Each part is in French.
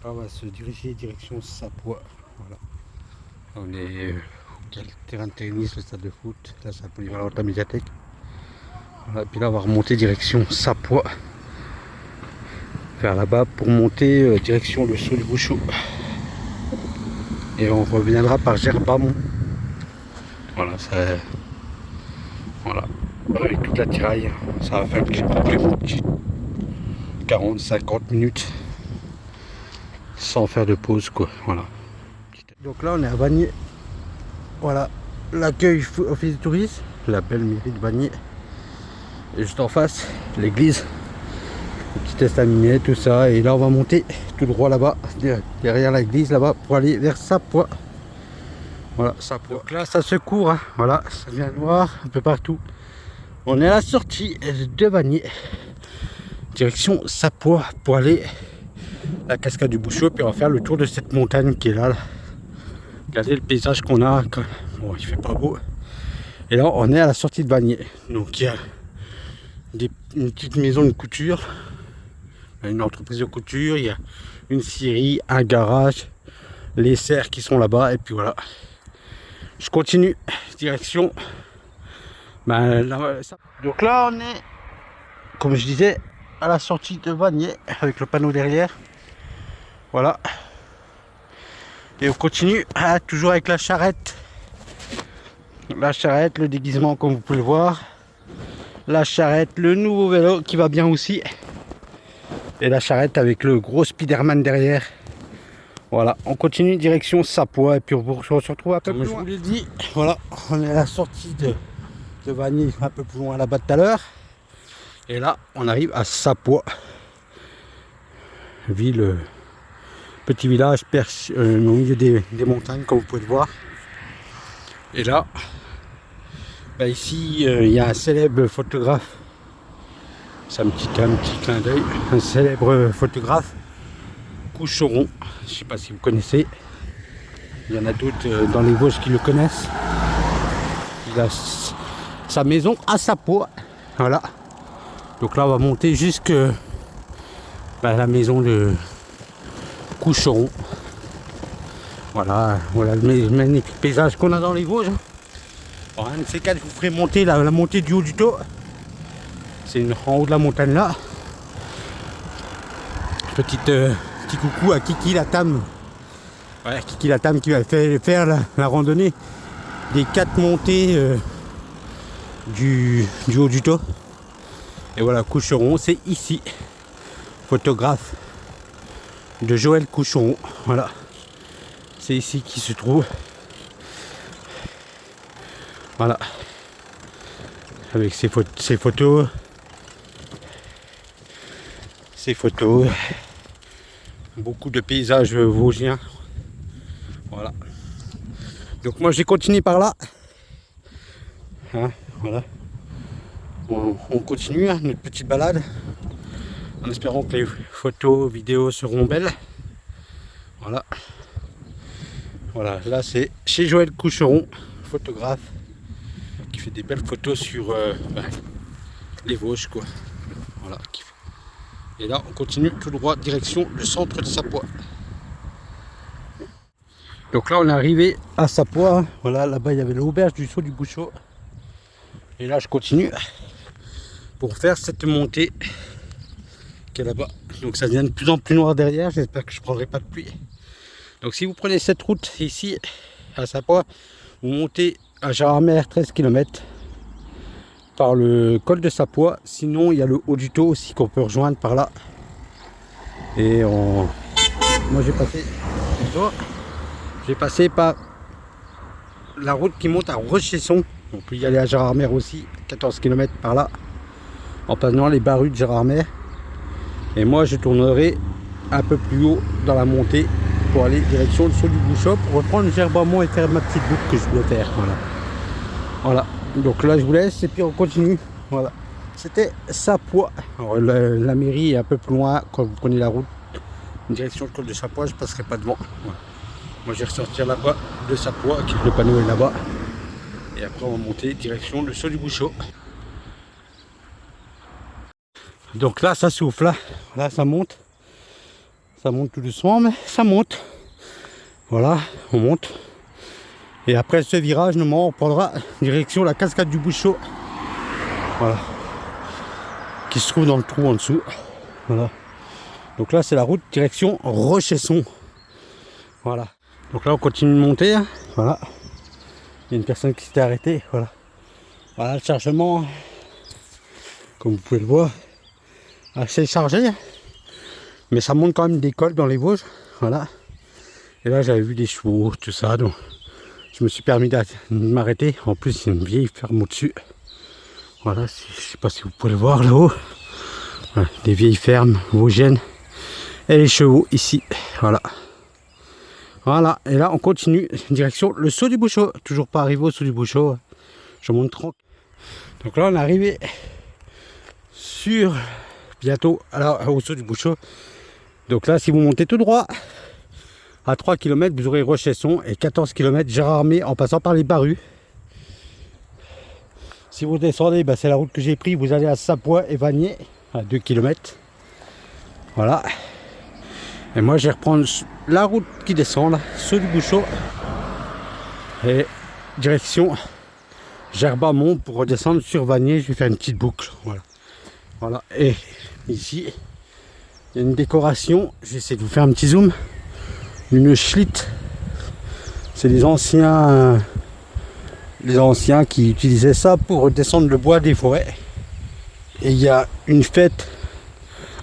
Là, on va se diriger direction Sapois. Voilà. On est au terrain de tennis, le stade de foot. Là, c'est la polyvalente, la médiathèque. Voilà, puis là, on va remonter direction Sapois. Vers là-bas pour monter direction le saut du Bouchot. Et on reviendra par Gerbamont. Voilà, ça. Voilà. Avec toute la tiraille, ça va faire plus 40-50 minutes sans faire de pause, quoi. Voilà. Donc là, on est à Vanier. Voilà, l'accueil office de tourisme, la belle mairie de Vanier. Et juste en face, l'église, le petit estaminet, tout ça. Et là, on va monter tout droit là-bas, derrière l'église là-bas, pour aller vers Sapois. Voilà, Sapois. Donc là, ça se court, hein. Voilà, ça devient noir un peu partout. On est à la sortie de Vanier, direction Sapois, pour aller à la cascade du Bouchot. Puis on va faire le tour de cette montagne qui est là. Regardez le paysage qu'on a. Bon, il fait pas beau. Et là, on est à la sortie de Vanier. Donc, il y a une petite maison de couture, une entreprise de couture, il y a une scierie, un garage, les serres qui sont là-bas. Et puis voilà. Je continue direction. Donc là, on est, comme je disais, à la sortie de Vanier avec le panneau derrière. Voilà. Et on continue toujours avec la charrette. La charrette, le déguisement comme vous pouvez le voir. La charrette, le nouveau vélo qui va bien aussi. Et la charrette avec le gros Spiderman derrière. Voilà, on continue direction Sapois et puis on se retrouve un peu plus loin. Je vous l'ai dit, voilà, on est à la sortie de Vanier un peu plus loin là-bas tout à l'heure. Et là, on arrive à Sapois. Ville, petit village au milieu des montagnes comme vous pouvez le voir. Et là, ici, il y a un célèbre photographe. C'est un petit clin d'œil. Un célèbre photographe, Coucheron. Je ne sais pas si vous connaissez. Il y en a d'autres dans les Vosges qui le connaissent. Il a sa maison à Sapois. Voilà. Donc là, on va monter jusque la maison de Coucheron. Voilà, voilà le magnifique paysage qu'on a dans les Vosges. Bon, un de ces quatre, je vous ferai monter la montée du haut du taux. C'est en haut de la montagne là. Petit coucou à Kiki la Tam. Ouais, Kiki la Tam qui va faire la randonnée des 4 montées du haut du taux. Et voilà, Coucheron, c'est ici. Photographe de Joël Coucheron. Voilà. C'est ici qu'il se trouve. Voilà. Avec ses photos. Beaucoup de paysages vosgiens. Voilà. Donc moi j'ai continué par là. Hein, voilà. On continue notre petite balade. En espérant que les photos, vidéos seront belles. Voilà. Voilà, là c'est chez Joël Coucheron, photographe, qui fait des belles photos sur les Vosges, quoi. Voilà. Et là on continue tout droit direction le centre de Sapois. Donc là on est arrivé à Sapois. Voilà, là-bas il y avait l'auberge du saut du Bouchot. Et là je continue pour faire cette montée qui est là-bas. Donc ça devient de plus en plus noir derrière. J'espère que je ne prendrai pas de pluie. Donc si vous prenez cette route ici à Sapois, vous montez à Gérardmer 13 km par le col de Sapois. Sinon il y a le haut du taux aussi qu'on peut rejoindre par là. Et moi j'ai passé par la route qui monte à Rochesson. On peut y aller à Gérardmer aussi, 14 km par là, en passant les barrues de Gérardmer. Et moi je tournerai un peu plus haut dans la montée pour aller direction le saut du Bouchot pour reprendre Gerbamont et faire ma petite boucle que je voulais faire. Voilà. Voilà. Donc là je vous laisse et puis on continue. Voilà. C'était Sapois. Alors, la mairie est un peu plus loin quand vous prenez la route en direction du col de Sapois, je ne passerai pas devant. Voilà. Moi je vais ressortir là-bas de Sapois, le panneau est là-bas. Et après on va monter direction le saut du Bouchot. Donc là ça souffle, là ça monte. Ça monte tout doucement, mais ça monte. Voilà, on monte. Et après ce virage, normalement, on prendra direction la cascade du Bouchot. Voilà. Qui se trouve dans le trou en dessous. Voilà. Donc là, c'est la route direction Rochesson. Voilà. Donc là, on continue de monter. Voilà. Il y a une personne qui s'était arrêtée. Voilà. Voilà le chargement. Comme vous pouvez le voir. Assez chargé. Mais ça monte quand même des cols dans les Vosges. Voilà. Et là, j'avais vu des chevaux, tout ça. Donc, je me suis permis de m'arrêter. En plus, il y a une vieille ferme au-dessus. Voilà. Je sais pas si vous pouvez le voir là-haut. Voilà, des vieilles fermes vosgiennes. Et les chevaux ici. Voilà. Voilà. Et là, on continue direction le saut du Bouchot. Toujours pas arrivé au saut du Bouchot. Je monte tranquille. Donc là, on est arrivé sur bientôt alors, au saut du Bouchot. Donc là, si vous montez tout droit, à 3 km, vous aurez Rochesson et 14 km Gérardmer en passant par les Barrues. Si vous descendez, c'est la route que j'ai prise. Vous allez à Sapois et Vanier à 2 km. Voilà. Et moi, je vais reprendre la route qui descend, là, saut du Bouchot. Et direction Gerbamont pour redescendre sur Vanier. Je vais faire une petite boucle. Voilà. Voilà. Et ici, il y a une décoration. Je vais essayer de vous faire un petit zoom. Une schlite. C'est les anciens qui utilisaient ça pour descendre le bois des forêts. Et il y a une fête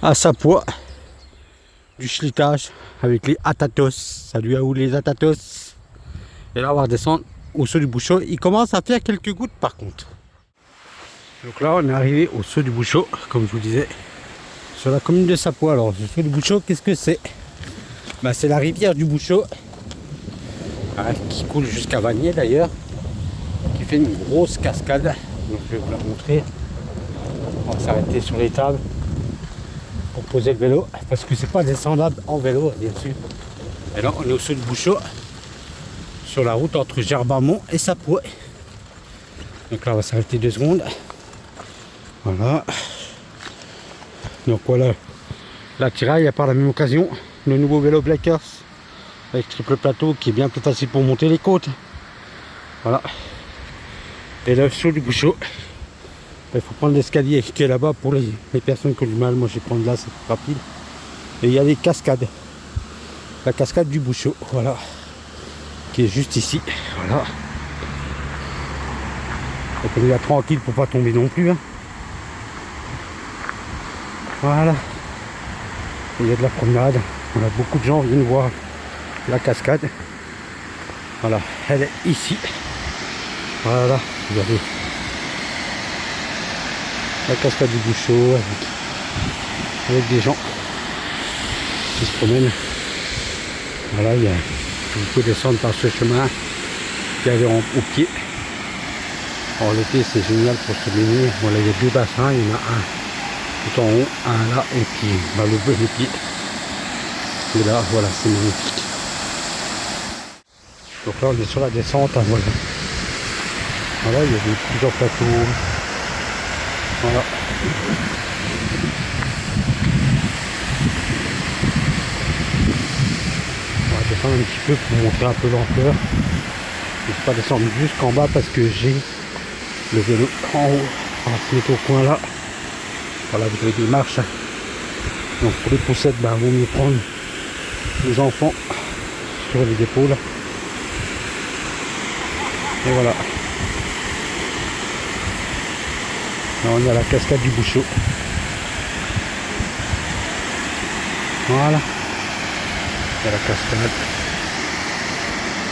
à Sapois du schlitage avec les Atatos. Salut à vous les Atatos. Et là on va redescendre au saut du Bouchot. Il commence à faire quelques gouttes par contre. Donc là on est arrivé au saut du Bouchot, comme je vous disais, sur la commune de Sapois. Alors le saut du Bouchot, qu'est-ce que c'est? C'est la rivière du Bouchot, qui coule jusqu'à Vanier d'ailleurs, qui fait une grosse cascade. Donc je vais vous la montrer. On va s'arrêter sur les tables pour poser le vélo, parce que c'est pas descendable en vélo bien sûr. Et là on est au saut du Bouchot, sur la route entre Gerbamont et Sapois. Donc là on va s'arrêter 2 secondes. Voilà. Donc voilà l'attirail, à par la même occasion le nouveau vélo Blackers avec triple plateau qui est bien plus facile pour monter les côtes. Voilà. Et le saut du Bouchot, il faut prendre l'escalier qui est là-bas pour les personnes qui ont du mal. Moi je vais prendre là, c'est plus rapide. Et il y a les cascades, la cascade du Bouchot, voilà, qui est juste ici. Voilà. Donc on est là tranquille pour pas tomber non plus, hein. Voilà. Il y a de la promenade. On a beaucoup de gens qui viennent voir la cascade. Voilà, elle est ici. Voilà, vous avez la cascade du Bouchot avec des gens qui se promènent. Voilà, vous pouvez descendre par ce chemin qui est au pied. En l'été, c'est génial pour se baigner. Voilà, il y a 2 bassins, il y en a un tout en haut, un là, et puis le pied. Et là, voilà, c'est magnifique. Donc là, on est sur la descente. Voilà, voilà, il y a plusieurs plateaux. Voilà. On va descendre un petit peu pour montrer un peu l'ampleur. Je ne vais pas descendre jusqu'en bas parce que j'ai le vélo en haut. On va se mettre au coin là. Voilà, vous avez des marches. Donc pour les poussettes, il vaut mieux prendre les enfants sur les épaules. Et voilà. Là, on est à la cascade du Bouchot. Voilà. Il y a la cascade.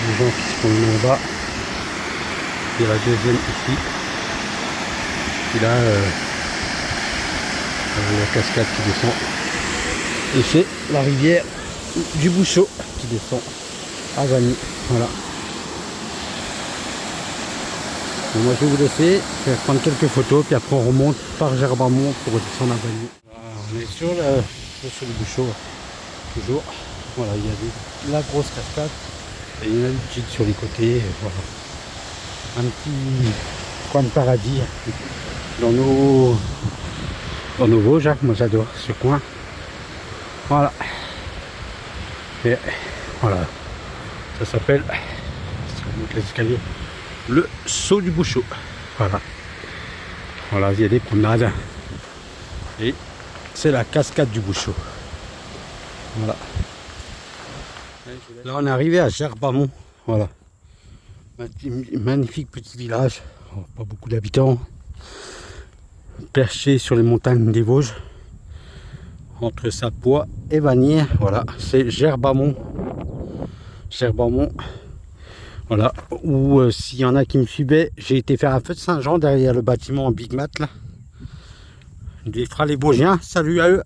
Les gens qui se promènent en bas. Il y a la deuxième ici. Et là, la cascade qui descend. Et c'est la rivière du Bouchot qui descend à Vanier. Voilà. Donc moi je vais vous laisser, je vais prendre quelques photos, puis après on remonte par Gerbamont pour descendre à Vanier. Voilà, on est sur le Bouchot, toujours. Voilà, il y a la grosse cascade et il y en a une petite sur les côtés. Voilà. Un petit coin de paradis dans nos Vosges. Moi j'adore ce coin. Voilà. Et voilà, ça s'appelle, si on monte l'escalier, le saut du Bouchot. Voilà. Voilà, il y a des promenades. Et c'est la cascade du Bouchot. Voilà. Là on est arrivé à Gerbamont. Voilà. Magnifique petit village. Oh, pas beaucoup d'habitants. Perché sur les montagnes des Vosges. Entre Sapois et Vanier. Voilà, c'est Gerbamont. Gerbamont. Voilà. Ou s'il y en a qui me suivaient, j'ai été faire un feu de Saint-Jean derrière le bâtiment en Big Mat là. Des frères les Vosgiens, salut à eux.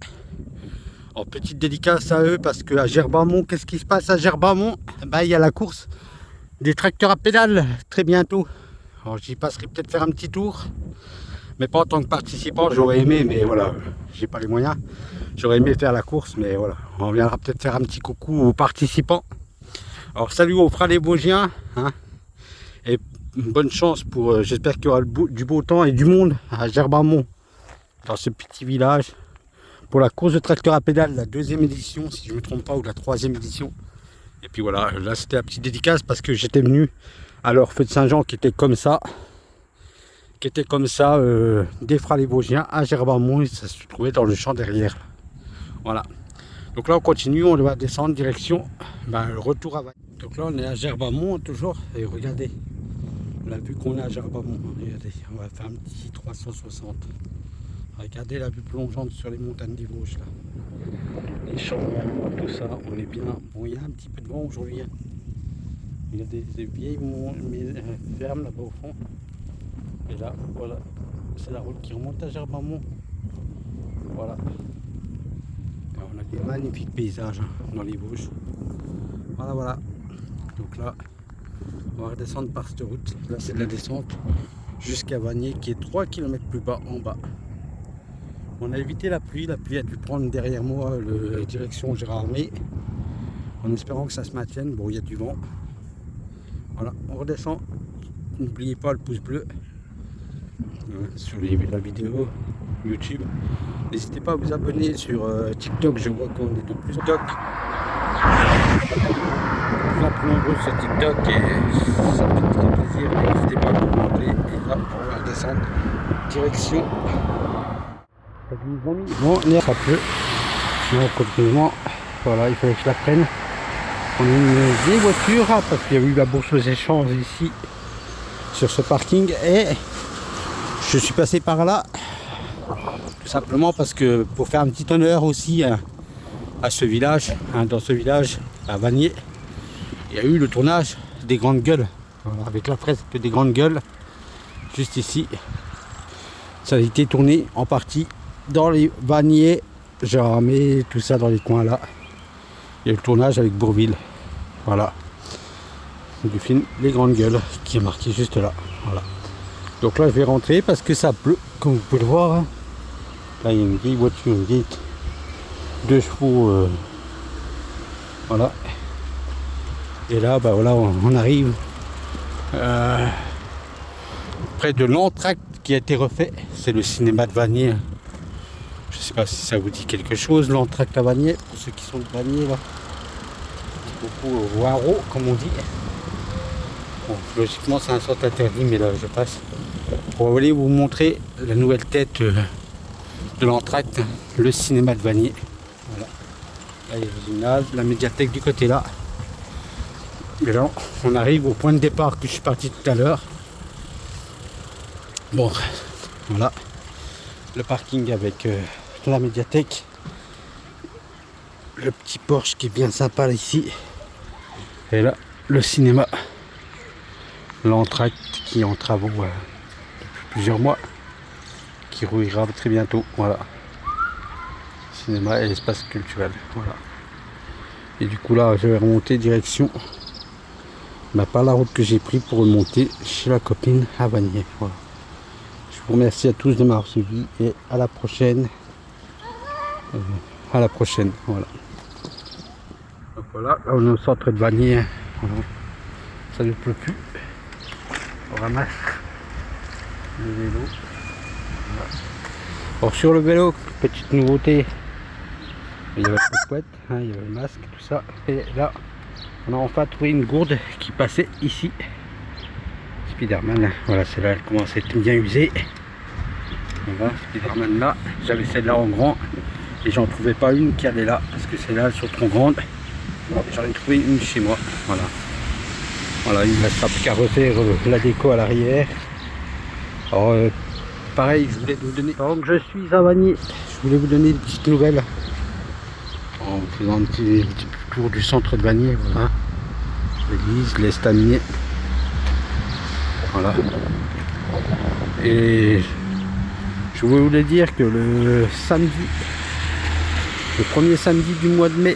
En petite dédicace à eux parce qu'à Gerbamont, qu'est-ce qui se passe à Gerbamont? Il y a la course des tracteurs à pédales très bientôt. Alors j'y passerai peut-être faire un petit tour, mais pas en tant que participant. J'aurais aimé, mais voilà, j'ai pas les moyens. J'aurais aimé faire la course, mais voilà, on viendra peut-être faire un petit coucou aux participants. Alors salut aux frères les Vosgiens, hein, et bonne chance pour. J'espère qu'il y aura du beau temps et du monde à Gerbamont, dans ce petit village, pour la course de tracteur à pédale, la 2e édition, si je ne me trompe pas, ou la 3e édition. Et puis voilà, là c'était la petite dédicace parce que j'étais venu à leur feu de Saint-Jean qui était comme ça. Des frères les Vosgiens à Gerbamont, et ça se trouvait dans le champ derrière. Voilà. Donc là on continue, on va descendre direction le retour à Vanier. Donc là on est à Gerbamont toujours, et regardez la vue qu'on a à Gerbamont. Regardez, on va faire un petit 360. Regardez la vue plongeante sur les montagnes des Vosges là. Les champs, tout ça, on est bien. Bon, il y a un petit peu de vent aujourd'hui. Il y a des vieilles fermes là-bas au fond. Et là, voilà, c'est la route qui remonte à Gerbamont. Voilà. Alors, on a des magnifiques paysages dans les Vosges. Voilà, voilà. Donc là, on va redescendre par cette route. Là, c'est de la descente jusqu'à Vanier qui est 3 km plus bas en bas. On a évité la pluie a dû prendre derrière moi la direction Gérardmer, en espérant que ça se maintienne. Bon, il y a du vent. Voilà, on redescend. N'oubliez pas le pouce bleu sur la vidéo YouTube. N'hésitez pas à vous abonner sur TikTok, je vois qu'on est de plus en plus nombreux sur TikTok et ça me fait très plaisir. N'hésitez pas à commenter et là on va redescendre direction. Bon, ça pleut. Donc, complètement, voilà, il fallait que je la prenne. On a une vieille voiture parce qu'il y a eu la bourse aux échanges ici sur ce parking et je suis passé par là tout simplement parce que pour faire un petit honneur aussi à ce village, dans ce village à Vanier, il y a eu le tournage des Grandes Gueules, voilà, avec la fresque des Grandes Gueules juste ici. Ça a été tourné en partie dans les Vanier, Gérardmer, tout ça dans les coins là. Il y a le tournage avec Bourville, voilà, du film Les Grandes Gueules qui est marqué juste là, voilà. Donc là je vais rentrer parce que ça pleut, comme vous pouvez le voir, hein. Là il y a une vieille voiture, une vieille 2 chevaux, voilà. Et là voilà, on arrive près de l'entracte qui a été refait, c'est le cinéma de Vanier. Je sais pas si ça vous dit quelque chose, l'entracte à Vanier, pour ceux qui sont de Vanier là. Beaucoup au haro, comme on dit. Bon, logiquement c'est un centre interdit, mais là je passe pour aller vous montrer la nouvelle tête de l'entracte, le cinéma de Vanier. Voilà. Là il y a le gymnase, la médiathèque du côté là. Et là on arrive au point de départ que je suis parti tout à l'heure. Bon, voilà. Le parking avec la médiathèque. Le petit Porsche qui est bien sympa là, ici. Et là, le cinéma. L'entracte qui est en travaux depuis plusieurs mois. Qui rouillera très bientôt. Voilà. Cinéma et espace culturel. Voilà. Et du coup là, je vais remonter direction. Pas la route que j'ai pris pour remonter chez la copine à Vanier. Voilà. Je vous remercie à tous de m'avoir suivi et à la prochaine. Voilà. Donc voilà, là on est au centre de Vanier. Voilà. Ça ne pleut plus. On ramasse le vélo. Voilà. Alors sur le vélo, petite nouveauté. Il y avait le couette, hein, il y avait le masque, tout ça. Et là, on a enfin trouvé une gourde qui passait ici. Spiderman, voilà, celle-là, elle commence à être bien usée. Voilà, Spiderman là, j'avais celle-là en grand. Et j'en trouvais pas une qui allait là, parce que celle-là, elles sont trop grandes. J'en ai trouvé une chez moi, voilà. Voilà, il ne me restera plus qu'à refaire la déco à l'arrière. Alors, pareil, je voulais vous donner, pendant que je suis à Vanier, je voulais vous donner des petites nouvelles. En faisant un petit tour du centre de Vanier, voilà. L'église, l'estamier. Voilà. Et je voulais dire que le samedi, le premier samedi du mois de mai,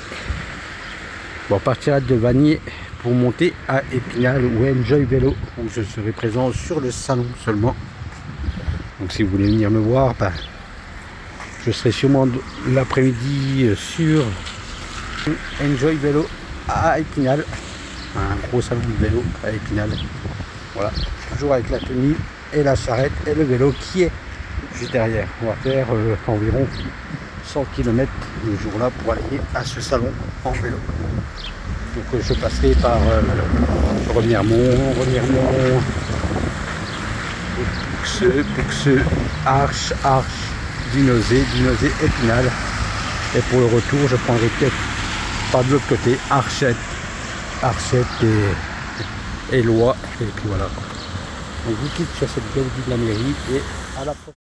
on partira de Vanier pour monter à Épinal ou Enjoy Vélo, où je serai présent sur le salon seulement. Donc si vous voulez venir me voir, ben, je serai sûrement l'après-midi sur Enjoy Vélo à Épinal, un gros salon de vélo à Épinal. Voilà, toujours avec la tenue et la charrette et le vélo qui est juste derrière. On va faire environ 100 km le jour-là pour aller à ce salon en vélo. Donc je passerai par Remiremont, Pouxeux, Arches, Dinozé, Épinal. Et pour le retour, je prendrai peut-être par de l'autre côté Archette et Lois. Et puis voilà. On vous quitte sur cette belle ville de la mairie et à la prochaine.